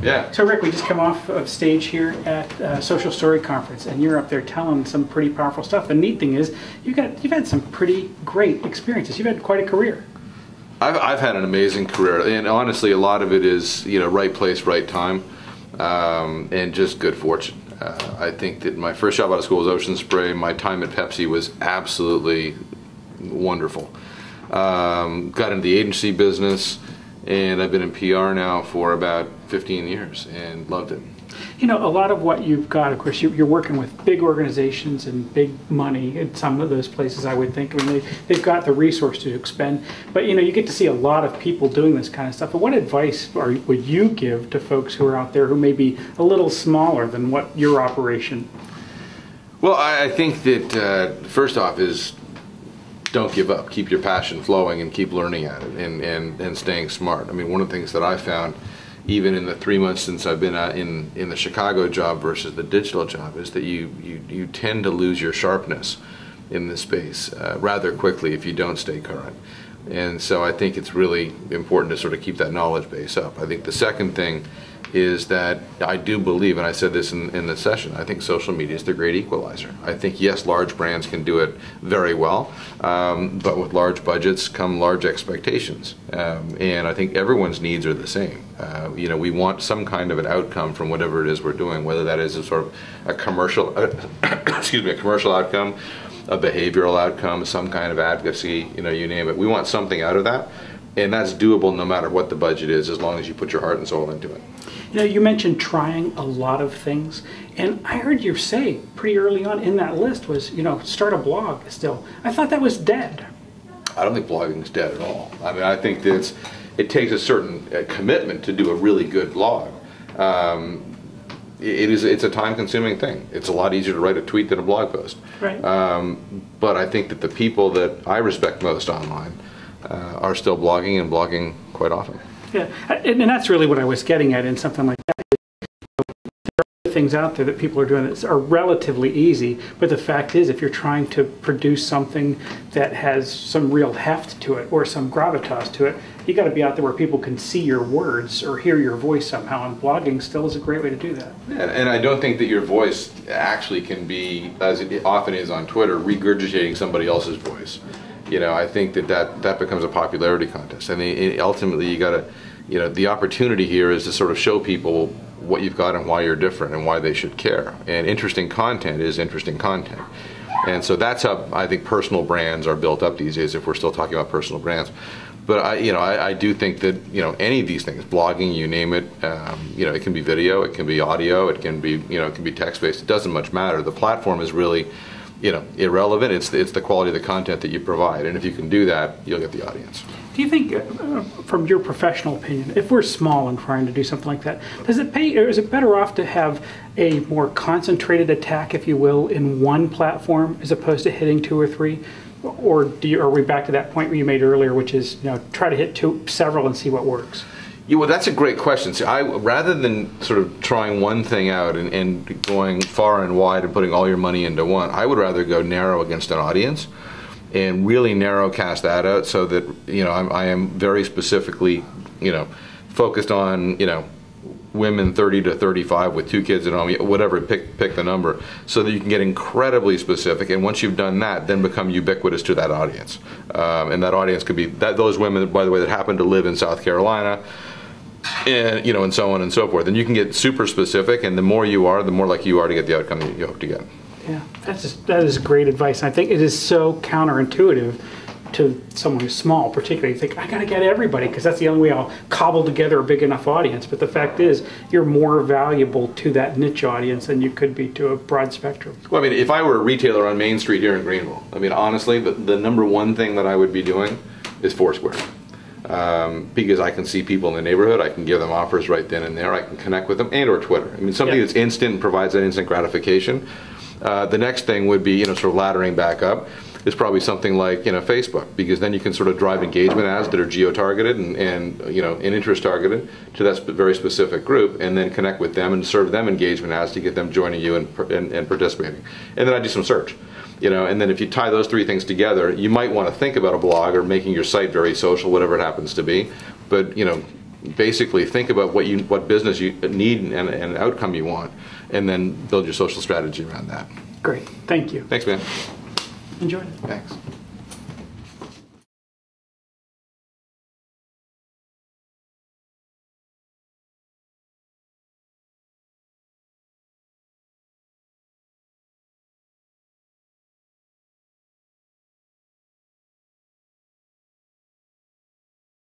Yeah. So Rick, we just come off of stage here at Social Story Conference, and you're up there telling some pretty powerful stuff. The neat thing is, you've had some pretty great experiences. You've had quite a career. I've had an amazing career, and honestly, a lot of it is right place, right time, and just good fortune. I think that my first job out of school was Ocean Spray. My time at Pepsi was absolutely wonderful. Got into the agency business, and I've been in PR now for about 15 years and loved it. You know, a lot of what you've got, of course, you're working with big organizations and big money in some of those places, I would think. I mean, they've got the resource to expend, but you get to see a lot of people doing this kind of stuff. But what advice would you give to folks who are out there who may be a little smaller than what your operation? Well, I think that first off is don't give up. Keep your passion flowing and keep learning at it and staying smart. I mean, one of the things that I found, even in the 3 months since I've been in the Chicago job versus the digital job, is that you tend to lose your sharpness in this space rather quickly if you don't stay current. And so I think it's really important to sort of keep that knowledge base up. I think the second thing is that I do believe, and I said this in the session, I think social media is the great equalizer. I think, yes, large brands can do it very well, but with large budgets come large expectations. And I think everyone's needs are the same. We want some kind of an outcome from whatever it is we're doing, whether that is a sort of a commercial, excuse me, a commercial outcome, a behavioral outcome, some kind of advocacy, you name it. We want something out of that, and that's doable no matter what the budget is, as long as you put your heart and soul into it. You mentioned trying a lot of things, and I heard you say pretty early on in that list was, start a blog still. I thought that was dead. I don't think blogging is dead at all. I mean, I think that it takes a certain commitment to do a really good blog. It's a time-consuming thing. It's a lot easier to write a tweet than a blog post. Right. But I think that the people that I respect most online are still blogging and blogging quite often. Yeah, and that's really what I was getting at in something like that. There are things out there that people are doing that are relatively easy, but the fact is, if you're trying to produce something that has some real heft to it or some gravitas to it, you got to be out there where people can see your words or hear your voice somehow, and blogging still is a great way to do that. Yeah, and I don't think that your voice actually can be, as it often is on Twitter, regurgitating somebody else's voice. I think that becomes a popularity contest. I mean, ultimately, you got to, the opportunity here is to sort of show people what you've got and why you're different and why they should care. And interesting content is interesting content. And so that's how I think personal brands are built up these days, if we're still talking about personal brands. But I do think that any of these things, blogging, you name it, it can be video, it can be audio, it can be it can be text based. It doesn't much matter. The platform is really irrelevant. It's the quality of the content that you provide, and if you can do that, you'll get the audience. Do you think, from your professional opinion, if we're small and trying to do something like that, does it pay, or is it better off to have a more concentrated attack, if you will, in one platform as opposed to hitting two or three? Or are we back to that point you made earlier, which is try to hit several and see what works? Yeah, well, that's a great question. See, rather than sort of trying one thing out and going far and wide and putting all your money into one, I would rather go narrow against an audience and really narrow cast that out, so that I am very specifically focused on women 30 to 35 with 2 kids at home, whatever, pick the number, so that you can get incredibly specific. And once you've done that, then become ubiquitous to that audience. And that audience could be those women, by the way, that happen to live in South Carolina, and and so on and so forth. And you can get super specific, and the more you are, the more likely you are to get the outcome that you hope to get. Yeah, that is great advice. I think it is so counterintuitive to someone who's small, particularly. You think, I got to get everybody, because that's the only way I'll cobble together a big enough audience. But the fact is, you're more valuable to that niche audience than you could be to a broad spectrum. Well, I mean, if I were a retailer on Main Street here in Greenville, I mean, honestly, the number one thing that I would be doing is Foursquare. Because I can see people in the neighborhood, I can give them offers right then and there, I can connect with them, and or Twitter. I mean, something that's instant and provides that instant gratification. The next thing would be, sort of laddering back up, is probably something like Facebook, because then you can sort of drive engagement ads that are geo-targeted and interest targeted to that very specific group, and then connect with them and serve them engagement ads to get them joining you and participating. And then I do some search. And then if you tie those three things together, you might want to think about a blog or making your site very social, whatever it happens to be. But basically think about what business you need and outcome you want, and then build your social strategy around that. Great. Thank you. Thanks, man. Enjoyed it. Thanks.